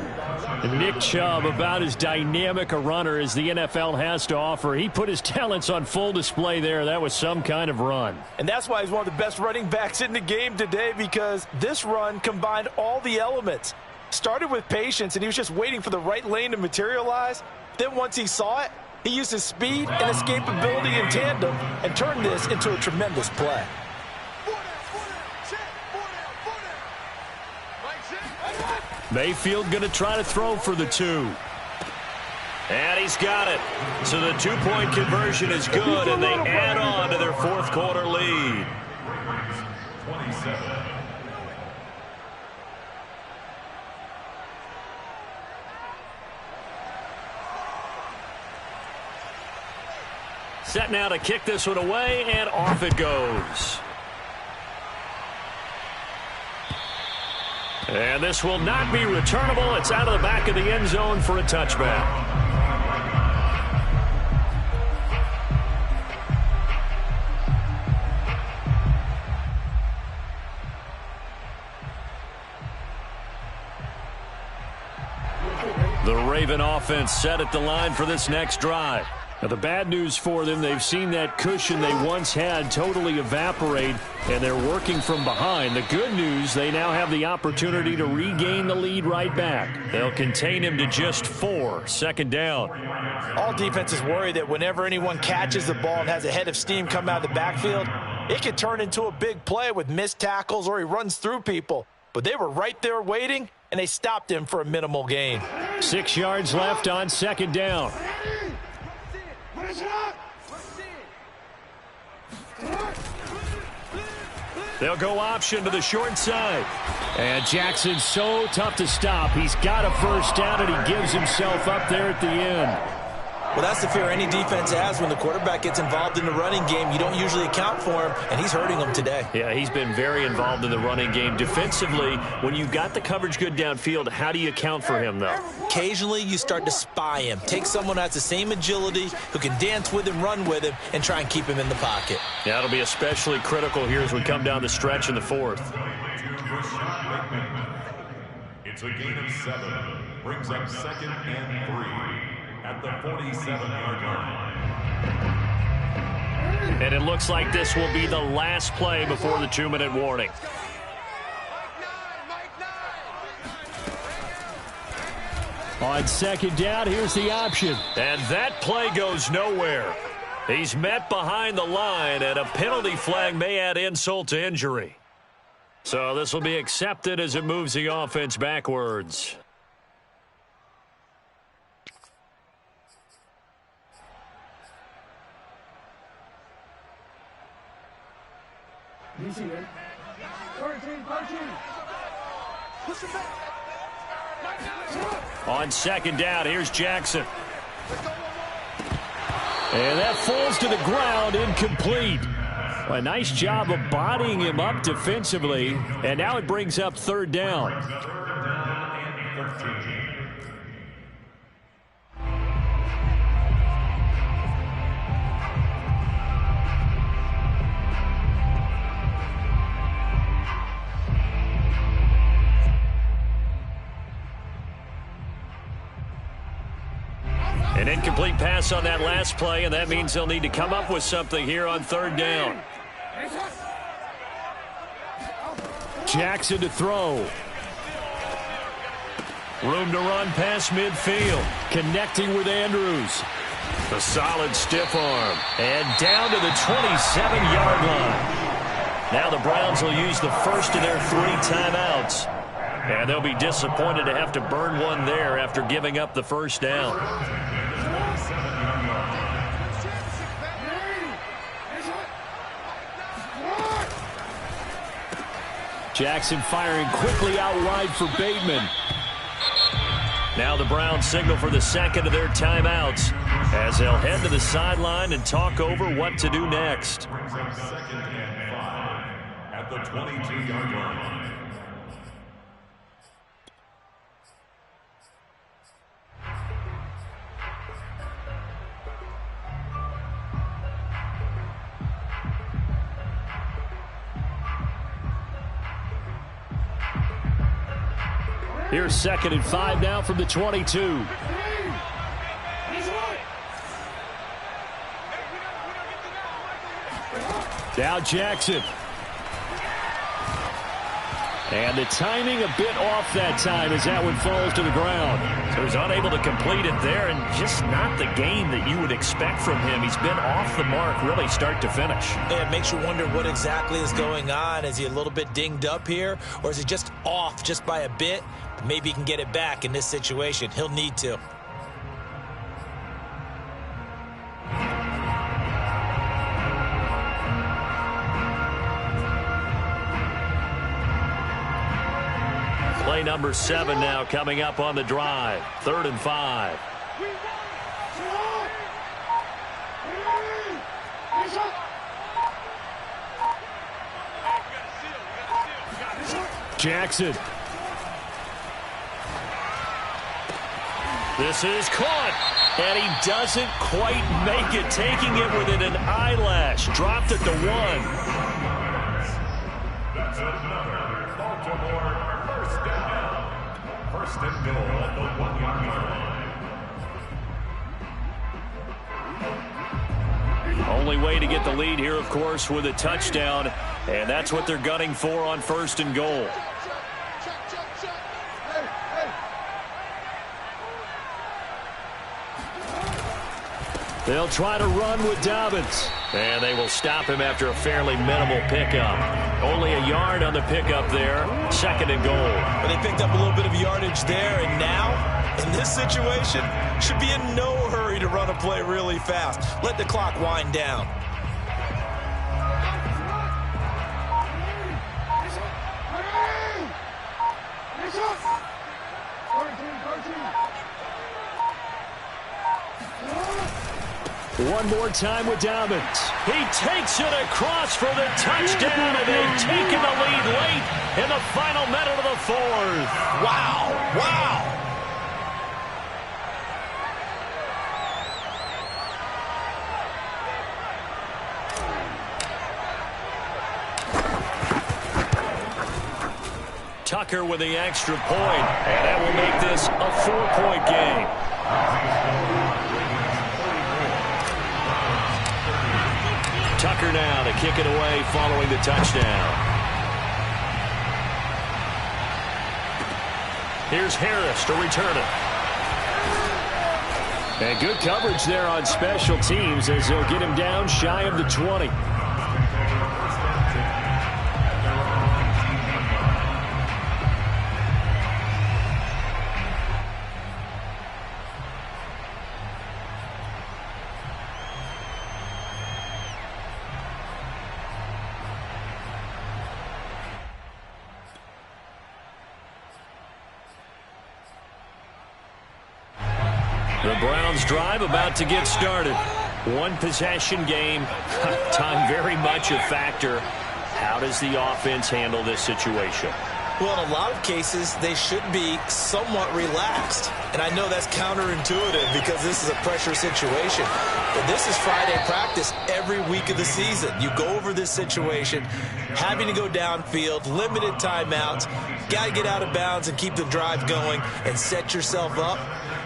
Nick Chubb, about as dynamic a runner as the NFL has to offer. He put his talents on full display there. That was some kind of run. And that's why he's one of the best running backs in the game today, because this run combined all the elements. Started with patience, and he was just waiting for the right lane to materialize. Then once he saw it, he used his speed and escapability in tandem and turned this into a tremendous play. Mayfield going to try to throw for the 2. And he's got it. So the 2-point conversion is good, and they add on to their fourth quarter lead. 27. Set now to kick this one away, and off it goes. And this will not be returnable. It's out of the back of the end zone for a touchback. The Raven offense set at the line for this next drive. Now, the bad news for them, they've seen that cushion they once had totally evaporate, and they're working from behind. The good news, they now have the opportunity to regain the lead right back. They'll contain him to just 4, second down. All defenses worry that whenever anyone catches the ball and has a head of steam come out of the backfield, it could turn into a big play with missed tackles or he runs through people. But they were right there waiting, and they stopped him for a minimal gain. 6 yards left on second down. They'll go option to the short side. And Jackson's so tough to stop. He's got a first down, and he gives himself up there at the end. Well, that's the fear any defense has when the quarterback gets involved in the running game. You don't usually account for him, and he's hurting them today. Yeah, he's been very involved in the running game. Defensively, when you've got the coverage good downfield, how do you account for him, though? Occasionally, you start to spy him. Take someone who has the same agility, who can dance with him, run with him, and try and keep him in the pocket. Yeah, it'll be especially critical here as we come down the stretch in the fourth. It's a gain of 7. Brings up 2nd and 3. At the 47-yard line. And it looks like this will be the last play before the 2-minute warning. On second down, here's the option. And that play goes nowhere. He's met behind the line, and a penalty flag may add insult to injury. So this will be accepted as it moves the offense backwards. On second down, here's Jackson. And that falls to the ground, incomplete. A nice job of bodying him up defensively, and now it brings up third down. An incomplete pass on that last play, and that means they'll need to come up with something here on third down. Jackson to throw. Room to run past midfield. Connecting with Andrews. The solid stiff arm. And down to the 27-yard line. Now the Browns will use the first of their 3 timeouts. And they'll be disappointed to have to burn one there after giving up the first down. Jackson firing quickly out wide for Bateman. Now the Browns signal for the second of their timeouts as they'll head to the sideline and talk over what to do next. Brings up 2nd and 5 at the 22-yard line. Here's 2nd and 5 now from the 22. Now Jackson. And the timing a bit off that time as that one falls to the ground. So he's unable to complete it there, and just not the game that you would expect from him. He's been off the mark really start to finish. Yeah, it makes you wonder what exactly is going on. Is he a little bit dinged up here, or is he just off just by a bit? Maybe he can get it back in this situation. He'll need to. Play number 7 now coming up on the drive. 3rd and 5. Jackson. This is caught. And he doesn't quite make it. Taking it within an eyelash. Dropped at the 1. That's another Baltimore first down. First and goal at the 1-yard line. Only way to get the lead here, of course, with a touchdown. And that's what they're gunning for on 1st and goal. They'll try to run with Dobbins. And they will stop him after a fairly minimal pickup. Only a yard on the pickup there. 2nd and goal. Well, they picked up a little bit of yardage there, and now, in this situation, should be in no hurry to run a play really fast. Let the clock wind down. One more time with Dobbins. He takes it across for the touchdown, and they've taken the lead late in the final minute of the 4th. Wow, wow. Tucker with the extra point, and that will make this a 4-point game. Tucker now to kick it away following the touchdown. Here's Harris to return it. And good coverage there on special teams as they'll get him down shy of the 20. The Browns drive about to get started. One possession game. Time very much a factor. How does the offense handle this situation? Well, in a lot of cases, they should be somewhat relaxed. And I know that's counterintuitive because this is a pressure situation. But this is Friday practice every week of the season. You go over this situation, having to go downfield, limited timeouts, got to get out of bounds and keep the drive going and set yourself up.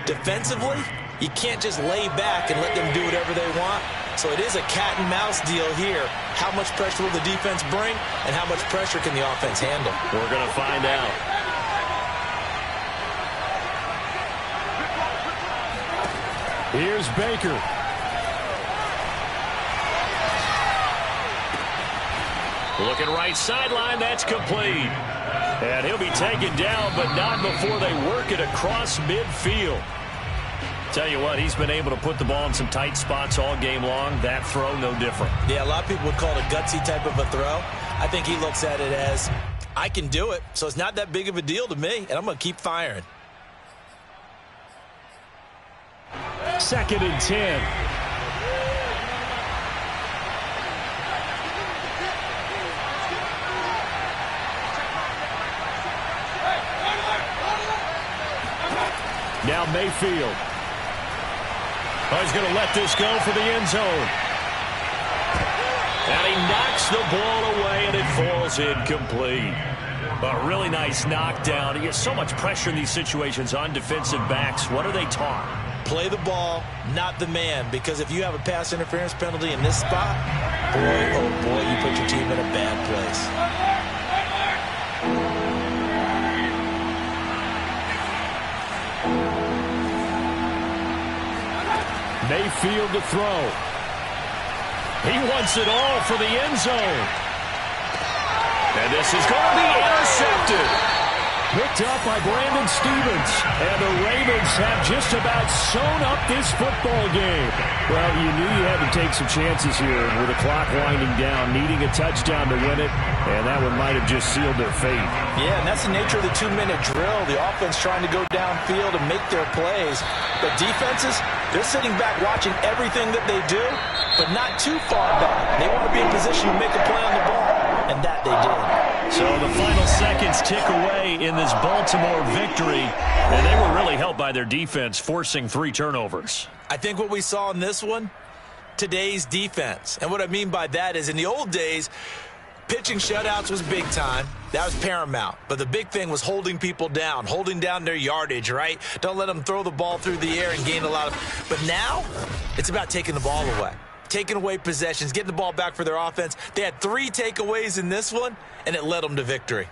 Defensively, you can't just lay back and let them do whatever they want. So it is a cat and mouse deal here. How much pressure will the defense bring, and how much pressure can the offense handle? We're going to find out. Here's Baker. Looking right sideline, that's complete. And he'll be taken down, but not before they work it across midfield. Tell you what, he's been able to put the ball in some tight spots all game long. That throw, no different. Yeah, a lot of people would call it a gutsy type of a throw. I think he looks at it as, I can do it, so it's not that big of a deal to me, and I'm going to keep firing. 2nd and 10. Now Mayfield. Oh, he's going to let this go for the end zone. And he knocks the ball away, and it falls incomplete. A really nice knockdown. You get so much pressure in these situations on defensive backs. What are they taught? Play the ball, not the man, because if you have a pass interference penalty in this spot, boy, oh boy, you put your team in a bad place. Mayfield to throw. He wants it all for the end zone. And this is going to be intercepted. Picked up by Brandon Stevens. And the Ravens have just about sewn up this football game. Well, you knew you had to take some chances here with the clock winding down, needing a touchdown to win it, and that one might have just sealed their fate. Yeah, and that's the nature of the 2-minute drill. The offense trying to go downfield and make their plays. But defenses, they're sitting back watching everything that they do, but not too far back. They want to be in position to make a play on the ball, and that they did. So the final seconds tick away in this Baltimore victory, and they were really helped by their defense, forcing 3 turnovers. I think what we saw in this one, today's defense. And what I mean by that is in the old days, pitching shutouts was big time. That was paramount. But the big thing was holding people down, holding down their yardage, right? Don't let them throw the ball through the air and gain a lot of... But now, it's about taking the ball away. Taking away possessions, getting the ball back for their offense. They had 3 takeaways in this one, and it led them to victory.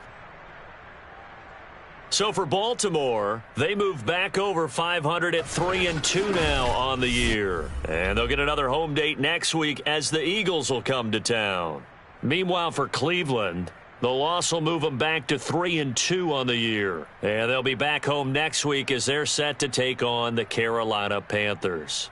So for Baltimore, they move back over 500 at 3-2 now on the year. And they'll get another home date next week as the Eagles will come to town. Meanwhile, for Cleveland, the loss will move them back to 3-2 on the year. And they'll be back home next week as they're set to take on the Carolina Panthers.